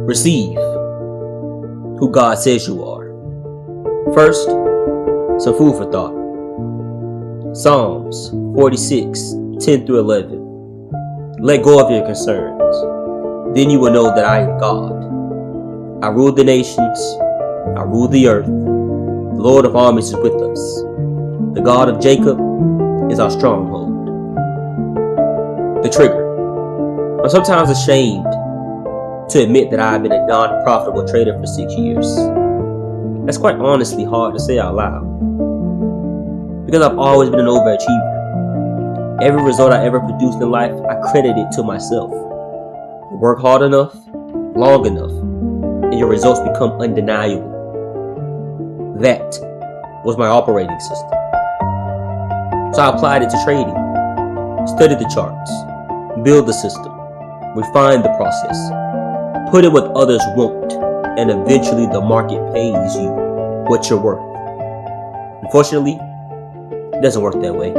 Receive who God says you are. First, some food for thought. Psalms 46:10-11. Let go of your concerns. Then you will know that I am God. I rule the nations. I rule the earth. The Lord of armies is with us. The God of Jacob is our stronghold. The trigger. I'm sometimes ashamed to admit that I've been a non-profitable trader for 6 years. That's quite honestly hard to say out loud, because I've always been an overachiever. Every result I ever produced in life, I credit it to myself. Work hard enough, long enough, and your results become undeniable. That was my operating system. So I applied it to trading, studied the charts, build the system, refine the process, put it what others won't, and eventually the market pays you what you're worth. Unfortunately, it doesn't work that way.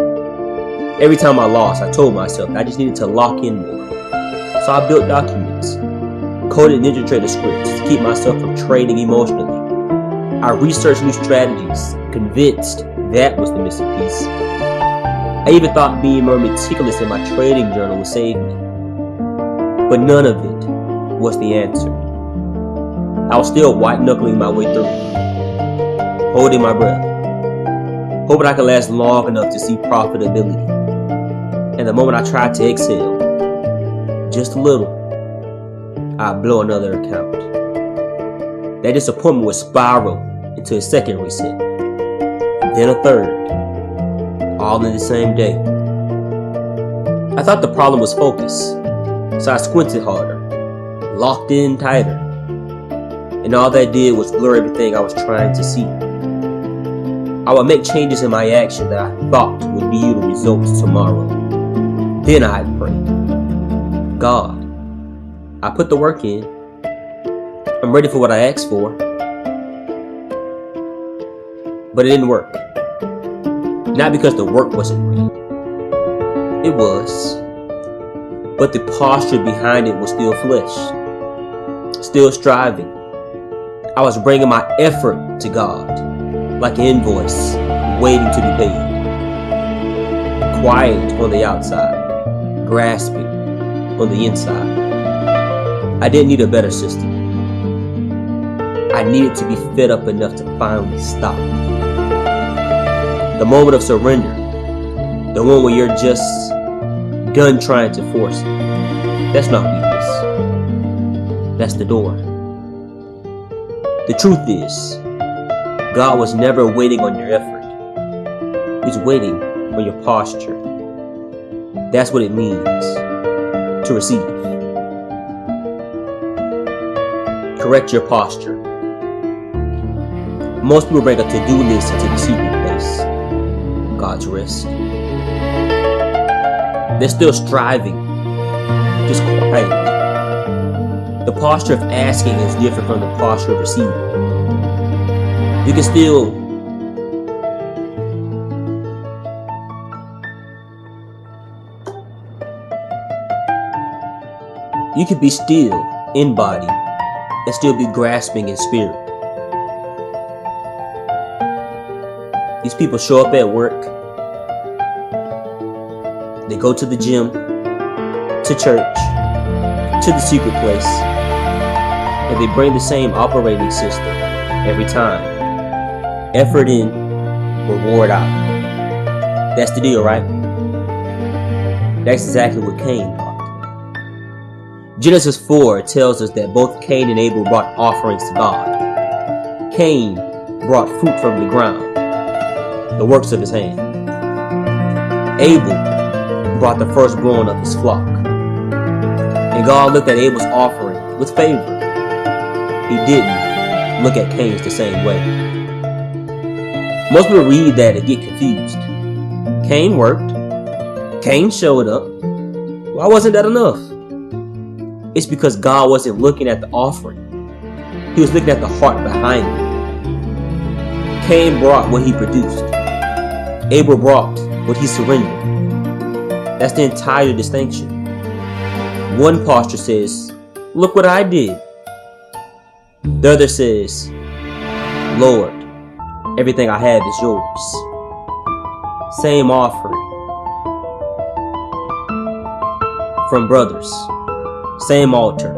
Every time I lost, I told myself I just needed to lock in more. So I built documents, coded NinjaTrader scripts to keep myself from trading emotionally. I researched new strategies, convinced that was the missing piece. I even thought being more meticulous in my trading journal would save me. But none of it was the answer. I was still white-knuckling my way through, holding my breath, hoping I could last long enough to see profitability. And the moment I tried to exhale, just a little, I'd blow another account. That disappointment would spiral into a second reset, then a third, all in the same day. I thought the problem was focus, so I squinted harder, locked in tighter, and all that did was blur everything I was trying to see. I would make changes in my action that I thought would yield results tomorrow. Then I'd pray, God, I put the work in. I'm ready for what I asked for. But it didn't work. Not because the work wasn't real. It was. But the posture behind it was still flesh. Still striving. I was bringing my effort to God, like an invoice waiting to be paid. Quiet on the outside, grasping on the inside. I didn't need a better system. I needed to be fed up enough to finally stop. The moment of surrender, the one where you're just done trying to force it. That's not weakness. That's the door. The truth is, God was never waiting on your effort. He's waiting on your posture. That's what it means to receive. Correct your posture. Most people bring a to-do list into the secret place, God's rest. They're still striving, just quietly. The posture of asking is different from the posture of receiving. You can still You can be still in body and still be grasping in spirit. These people show up at work. They go to the gym, to church, to the secret place, and they bring the same operating system every time. Effort in, reward out. That's the deal, right? That's exactly what Cain thought. Genesis 4 tells us that both Cain and Abel brought offerings to God. Cain brought fruit from the ground, the works of his hand. Abel brought the firstborn of his flock. And God looked at Abel's offering with favor. He didn't look at Cain's the same way. Most people read that and get confused. Cain worked. Cain showed up. Why wasn't that enough? It's because God wasn't looking at the offering. He was looking at the heart behind it. Cain brought what he produced. Abel brought what he surrendered. That's the entire distinction. One posture says, look what I did. The other says, Lord, everything I have is yours. Same offering from brothers. Same altar.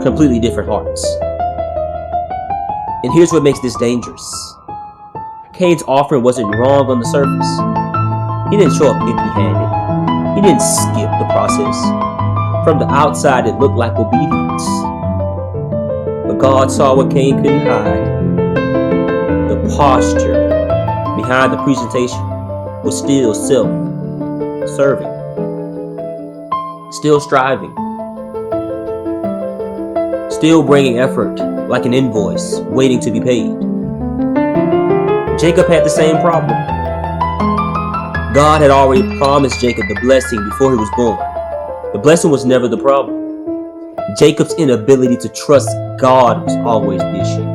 Completely different hearts. And here's what makes this dangerous. Cain's offering wasn't wrong on the surface. He didn't show up empty-handed. He didn't skip the process. From the outside, it looked like obedience. But God saw what Cain couldn't hide. The posture behind the presentation was still self-serving, still striving, still bringing effort like an invoice waiting to be paid. Jacob had the same problem. God had already promised Jacob the blessing before he was born. The blessing was never the problem. Jacob's inability to trust God was always the issue.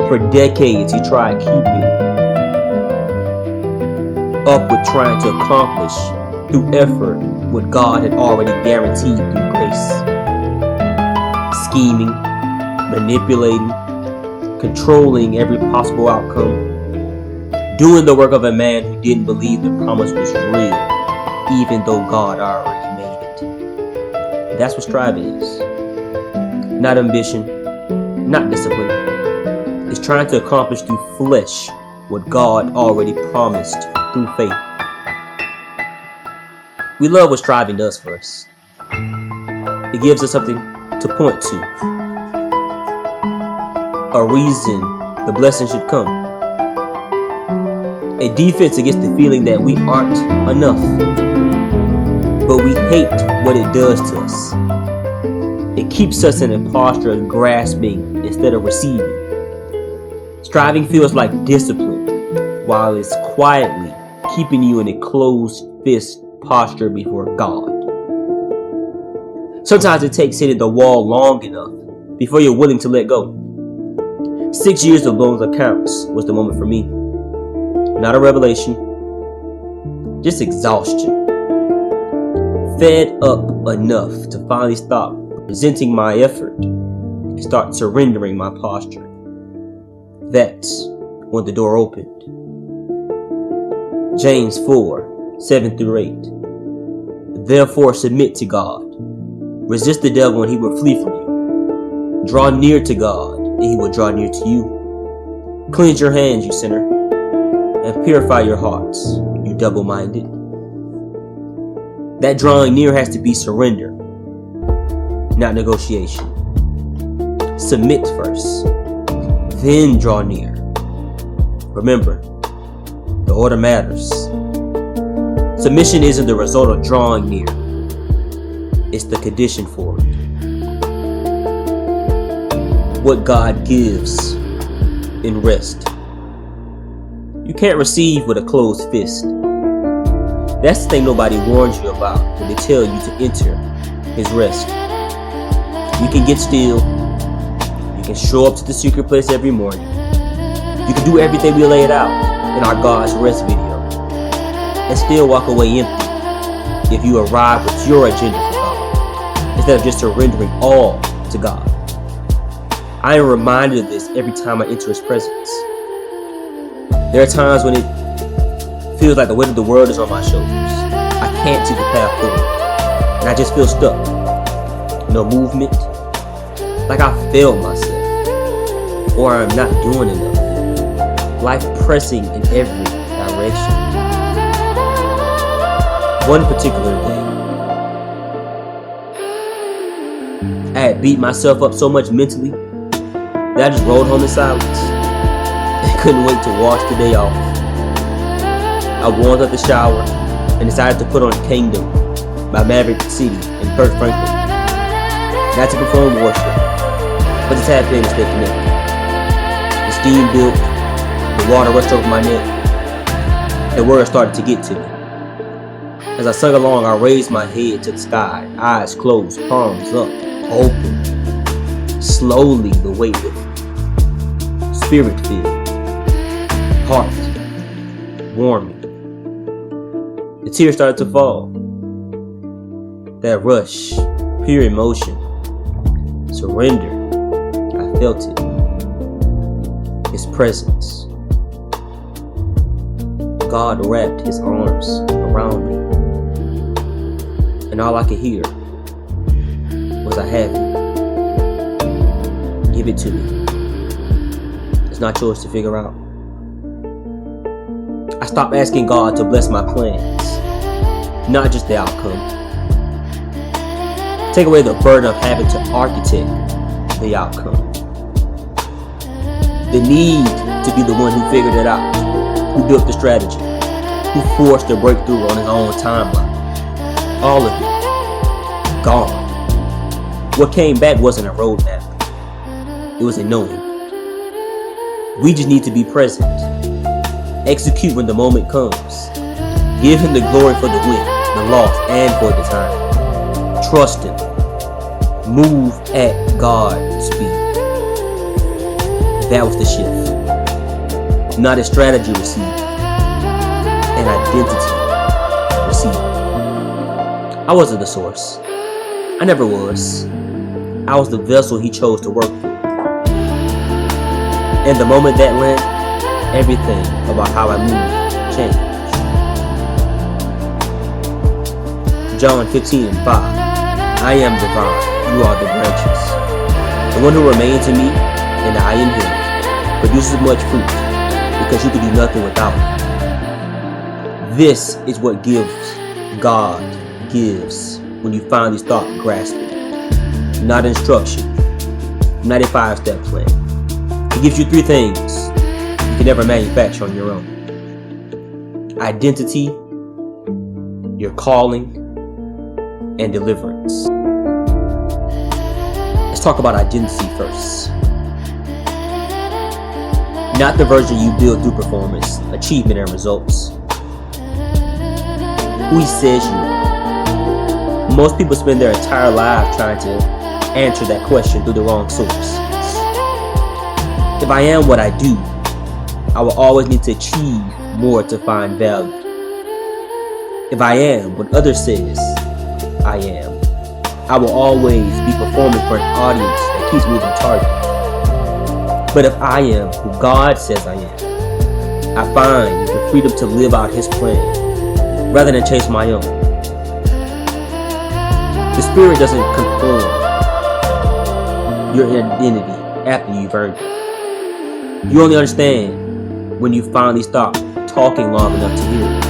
For decades, he tried keeping up with trying to accomplish through effort what God had already guaranteed through grace. Scheming, manipulating, controlling every possible outcome, doing the work of a man who didn't believe the promise was real, even though God already made it. That's what striving is. Not ambition, not discipline. It's trying to accomplish through flesh what God already promised through faith. We love what striving does for us. It gives us something to point to, a reason the blessing should come, a defense against the feeling that we aren't enough. But we hate what it does to us. It keeps us in a posture of grasping instead of receiving. Striving feels like discipline, while it's quietly keeping you in a closed fist posture before God. Sometimes it takes hitting the wall long enough before you're willing to let go. 6 years of loans accounts was the moment for me. Not a revelation, just exhaustion. Fed up enough to finally stop resenting my effort and start surrendering my posture. That's when the door opened. James 4:7-8. Therefore submit to God. Resist the devil and he will flee from you. Draw near to God and he will draw near to you. Cleanse your hands, you sinner, and purify your hearts, you double-minded. That drawing near has to be surrender, not negotiation. Submit first, then draw near. Remember, the order matters. Submission isn't the result of drawing near. It's the condition for it. What God gives in rest. You can't receive with a closed fist. That's the thing nobody warns you about when they tell you to enter His rest. You can get still. You can show up to the secret place every morning. You can do everything we laid out in our God's rest video and still walk away empty if you arrive with your agenda for God instead of just surrendering all to God. I am reminded of this every time I enter His presence. There are times when it feels like the weight of the world is on my shoulders. I can't see the path forward, and I just feel stuck. No movement, like I failed myself, or I'm not doing enough. Life pressing in every direction. One particular day, I had beat myself up so much mentally that I just rolled home in silence. I couldn't wait to wash the day off. I warmed up the shower and decided to put on Kingdom by Maverick City and Kirk Franklin. Not to perform worship, but to tap in and stay connected. The steam built, the water rushed over my neck. The words started to get to me. As I sung along, I raised my head to the sky, eyes closed, palms up, open. Slowly the weight lifted. Spirit filled. Heart warming. The tears started to fall. That rush, pure emotion, surrender. I felt it. His presence. God wrapped his arms around me. And all I could hear was, I have you. Give it to me. It's not yours to figure out. I stopped asking God to bless my plans, not just the outcome. Take away the burden of having to architect the outcome. The need to be the one who figured it out, who built the strategy, who forced the breakthrough on his own timeline. All of it, gone. What came back wasn't a roadmap. It was a knowing. We just need to be present. Execute when the moment comes. Give him the glory for the win, the loss, and for the time. Trust him. Move at God's speed. That was the shift. Not a strategy received. An identity received. I wasn't the source. I never was. I was the vessel he chose to work through. And the moment that landed, everything about how I moved changed. John 15:5. I am the vine, you are the branches. The one who remains in me and I in him produces much fruit, because you can do nothing without it. This is what God gives when you finally start grasping it. Not instruction, not a 5-step plan. He gives you 3 things you can never manufacture on your own: identity, your calling, and deliverance. Let's talk about identity first. Not the version you build through performance, achievement, and results. Who he says you are. Most people spend their entire life trying to answer that question through the wrong source. If I am what I do, I will always need to achieve more to find value. If I am what others says I am, I will always be performing for an audience that keeps moving target. But if I am who God says I am, I find the freedom to live out his plan rather than chase my own. The Spirit doesn't conform your identity after you've earned it. You only understand when you finally stop talking long enough to hear it.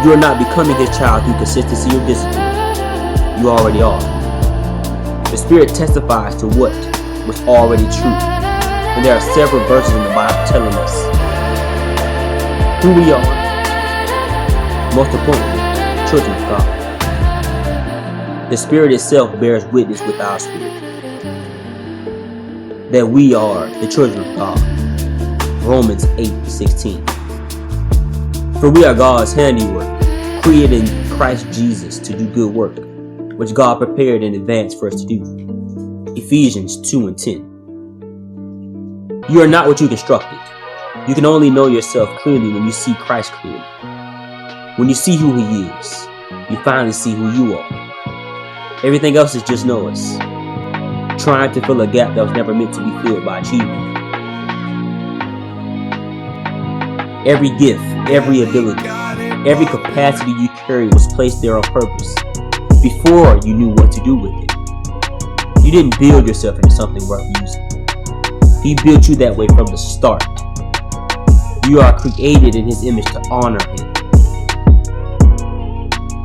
You are not becoming his child through consistency or discipline. You already are. The Spirit testifies to what was already true. And there are several verses in the Bible telling us who we are. Most importantly, children of God. The Spirit itself bears witness with our spirit that we are the children of God. Romans 8:16. For we are God's handiwork, created in Christ Jesus to do good work, which God prepared in advance for us to do. Ephesians 2:10. You are not what you constructed. You can only know yourself clearly when you see Christ clearly. When you see who he is, you finally see who you are. Everything else is just noise, trying to fill a gap that was never meant to be filled by achievement. Every gift, every ability, every capacity you carry was placed there on purpose before you knew what to do with it. You didn't build yourself into something worth using. He built you that way from the start. You are created in his image to honor him.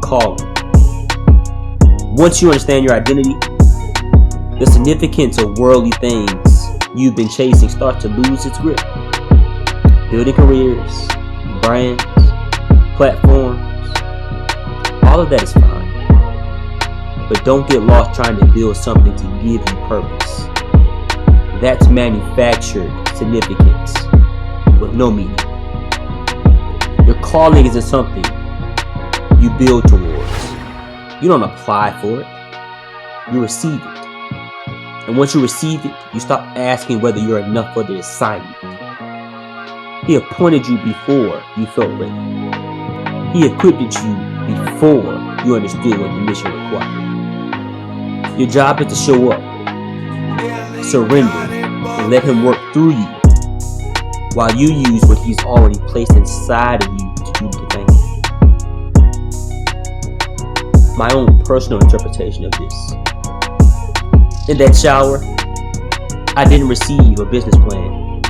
Calling. Once you understand your identity, the significance of worldly things you've been chasing starts to lose its grip. Building careers, brands, platforms, all of that is fine. But don't get lost trying to build something to give you purpose. That's manufactured significance with no meaning. Your calling isn't something you build towards. You don't apply for it. You receive it. And once you receive it, you stop asking whether you're enough for the assignment. He appointed you before you felt ready. He equipped you before you understood what the mission required. Your job is to show up, Surrender and let him work through you while you use what he's already placed inside of you to do the thing. My own personal interpretation of this. In that shower, I didn't receive a business plan.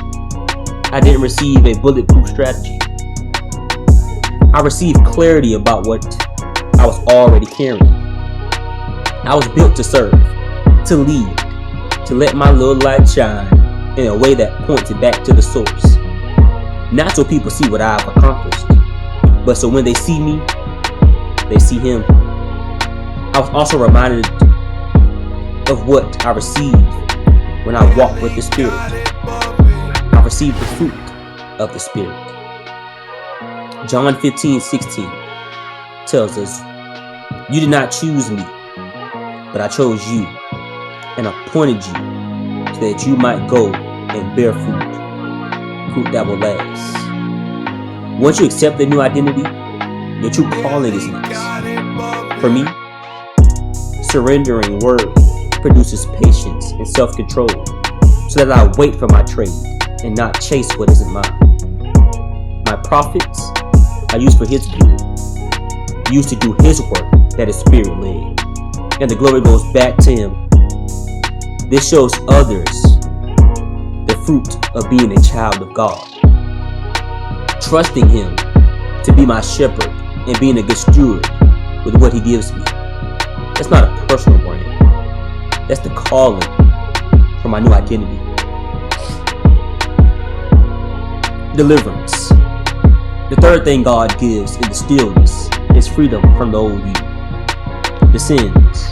I didn't receive a bulletproof strategy. I received clarity about what I was already carrying. I was built to serve, to lead, to let my little light shine in a way that points it back to the source. Not so people see what I've accomplished, but so when they see me, they see him. I was also reminded of what I received when I walked with the Spirit. I received the fruit of the Spirit. John 15:16 tells us, "You did not choose me, but I chose you and appointed you so that you might go and bear fruit that will last." Once you accept the new identity, your true calling is next. For me, surrendering worry produces patience and self-control so that I wait for my trade and not chase what isn't mine. My profits I use for his good, used to do his work that is spirit-led, and the glory goes back to him. This shows others the fruit of being a child of God. Trusting him to be my shepherd and being a good steward with what he gives me. That's not a personal brand. That's the calling for my new identity. Deliverance. The third thing God gives in the stillness is freedom from the old you. The sins,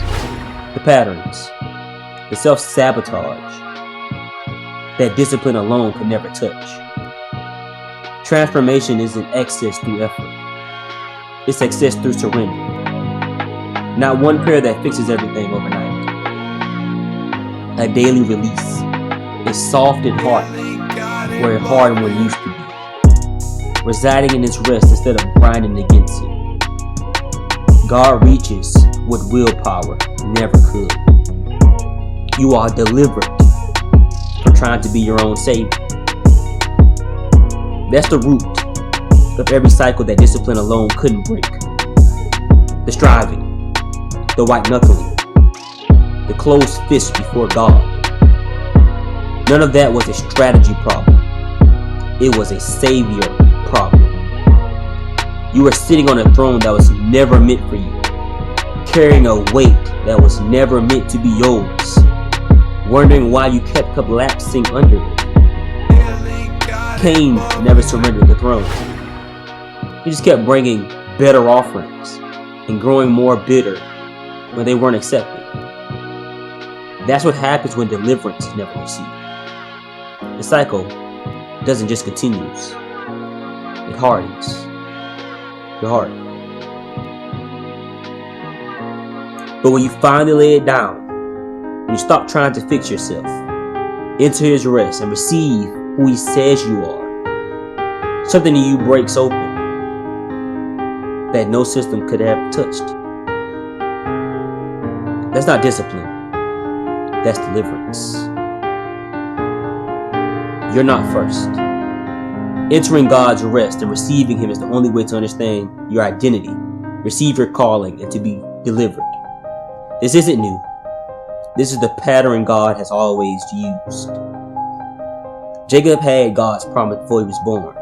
the patterns, the self-sabotage that discipline alone can never touch. Transformation isn't access through effort. It's access through surrender. Not one prayer that fixes everything overnight. A daily release. A softened heart where a hard one used to be. Residing in his rest instead of grinding against it. God reaches what willpower never could. You are delivered from trying to be your own savior. That's the root of every cycle that discipline alone couldn't break. The striving, the white knuckling, the closed fist before God. None of that was a strategy problem. It was a savior problem. You were sitting on a throne that was never meant for you, carrying a weight that was never meant to be yours, wondering why you kept collapsing under it. Cain never surrendered the throne. He just kept bringing better offerings and growing more bitter when they weren't accepted. That's what happens when deliverance is never received. The cycle doesn't just continue, it hardens your heart. But when you finally lay it down, when you stop trying to fix yourself, enter his rest and receive who he says you are, something in you breaks open that no system could have touched. That's not discipline. That's deliverance. You're not first. Entering God's rest and receiving him is the only way to understand your identity, receive your calling, and to be delivered. This isn't new. This is the pattern God has always used. Jacob had God's promise before he was born.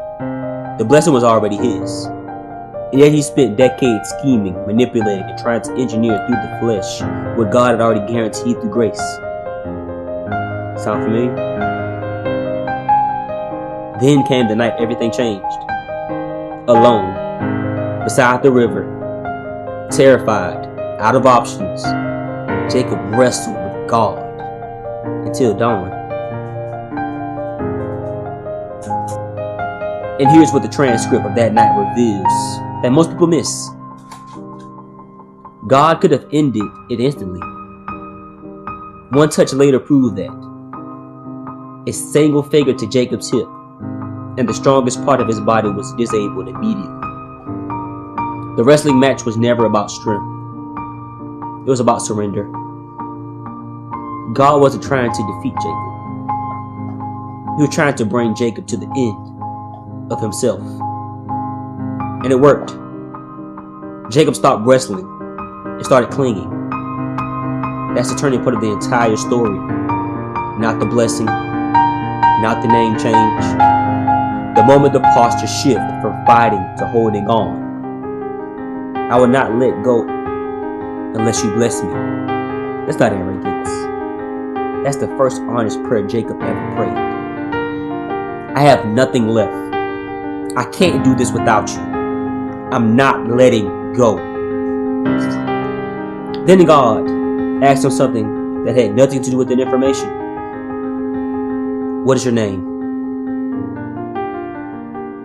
The blessing was already his. And yet he spent decades scheming, manipulating, and trying to engineer through the flesh what God had already guaranteed through grace. Sound familiar? Then came the night everything changed. Alone, beside the river, terrified, out of options, Jacob wrestled with God until dawn. And here's what the transcript of that night reveals that most people miss. God could have ended it instantly. One touch later proved that. A single finger to Jacob's hip, and the strongest part of his body was disabled immediately. The wrestling match was never about strength. It was about surrender. God wasn't trying to defeat Jacob. He was trying to bring Jacob to the end of himself. And it worked. Jacob stopped wrestling and started clinging. That's the turning point of the entire story. Not the blessing, not the name change. The moment the posture shifted from fighting to holding on. I will not let go unless you bless me. That's not arrogance. That's the first honest prayer Jacob ever prayed. I have nothing left. I can't do this without you. I'm not letting go. Then God asked him something that had nothing to do with that information. What is your name?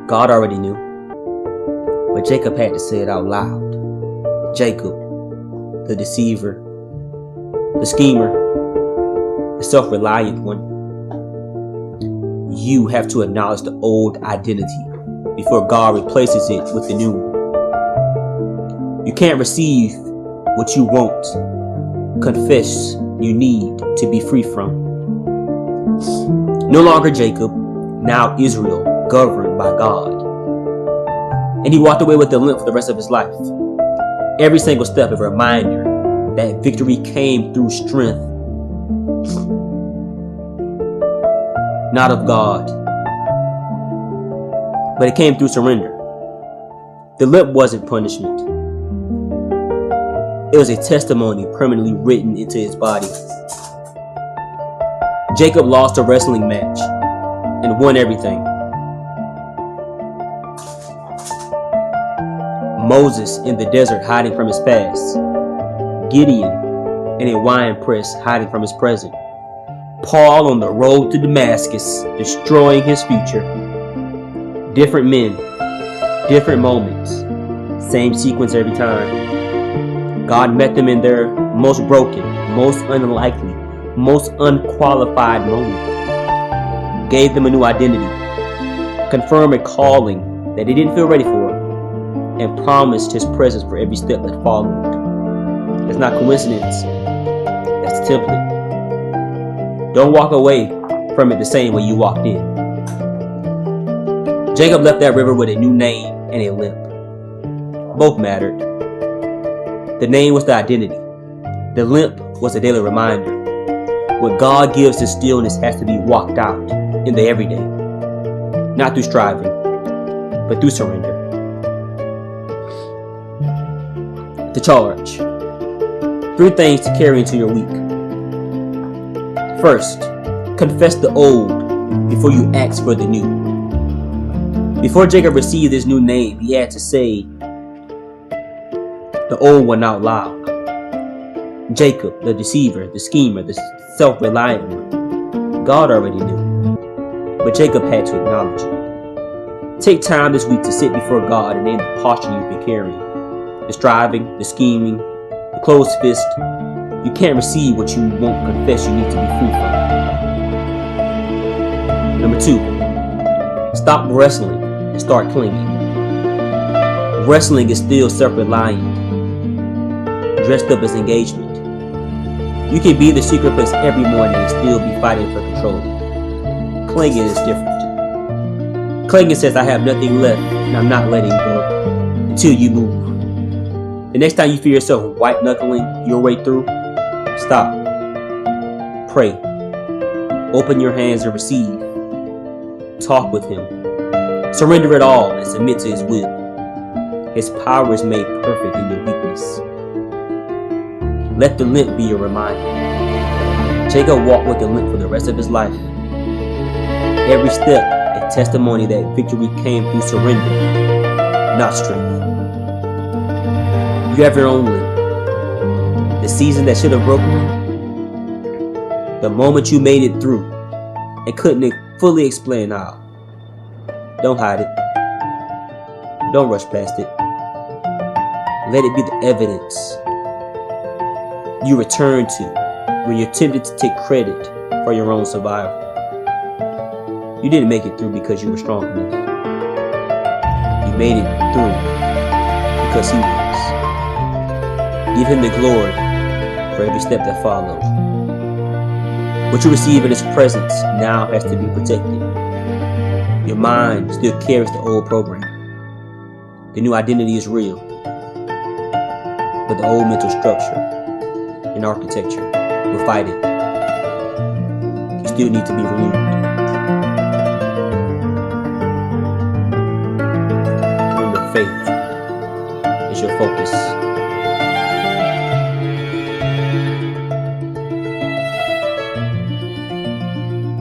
God already knew, but Jacob had to say it out loud. Jacob, the deceiver, the schemer, the self-reliant one. You have to acknowledge the old identity before God replaces it with the new. You can't receive what you want. Confess you need to be free from. No longer Jacob, now Israel, governed by God. And he walked away with a limp for the rest of his life. Every single step a reminder that victory came through strength, not of God, but it came through surrender. The limp wasn't punishment. It was a testimony permanently written into his body. Jacob lost a wrestling match and won everything. Moses in the desert hiding from his past. Gideon in a wine press hiding from his present. Paul on the road to Damascus destroying his future. Different men, different moments, same sequence every time. God met them in their most broken, most unlikely, most unqualified moment. Gave them a new identity, confirmed a calling that they didn't feel ready for, and promised his presence for every step that followed. It's not coincidence, that's the template. Don't walk away from it the same way you walked in. Jacob left that river with a new name and a limp. Both mattered. The name was the identity. The limp was a daily reminder. What God gives in stillness has to be walked out in the everyday. Not through striving, but through surrender. The charge. 3 things to carry into your week. First, confess the old before you ask for the new. Before Jacob received his new name, he had to say the old one out loud. Jacob, the deceiver, the schemer, the self-reliant one. God already knew, but Jacob had to acknowledge it. Take time this week to sit before God and name the posture you've been carrying. The striving, the scheming, the closed fist. You can't receive what you won't confess you need to be free from. Number 2, stop wrestling and start clinging. Wrestling is still self-reliant, dressed up as engagement. You can be in the secret place every morning and still be fighting for control. Clinging is different. Clinging says, I have nothing left and I'm not letting go until you move. The next time you feel yourself white-knuckling your way through, stop. Pray. Open your hands and receive. Talk with him. Surrender it all and submit to his will. His power is made perfect in your weakness. Let the limp be your reminder. Jacob walked with the limp for the rest of his life. Every step a testimony that victory came through surrender, not strength. You have your own limp. The season that should have broken you. The moment you made it through and couldn't fully explain how. Don't hide it. Don't rush past it. Let it be the evidence you return to when you're tempted to take credit for your own survival. You didn't make it through because you were strong enough. You made it through because he was. Give him the glory for every step that followed. What you receive in His presence now has to be protected. Your mind still carries the old program. The new identity is real, but the old mental structure and architecture will fight it. You still need to be renewed. Remember, faith is your focus.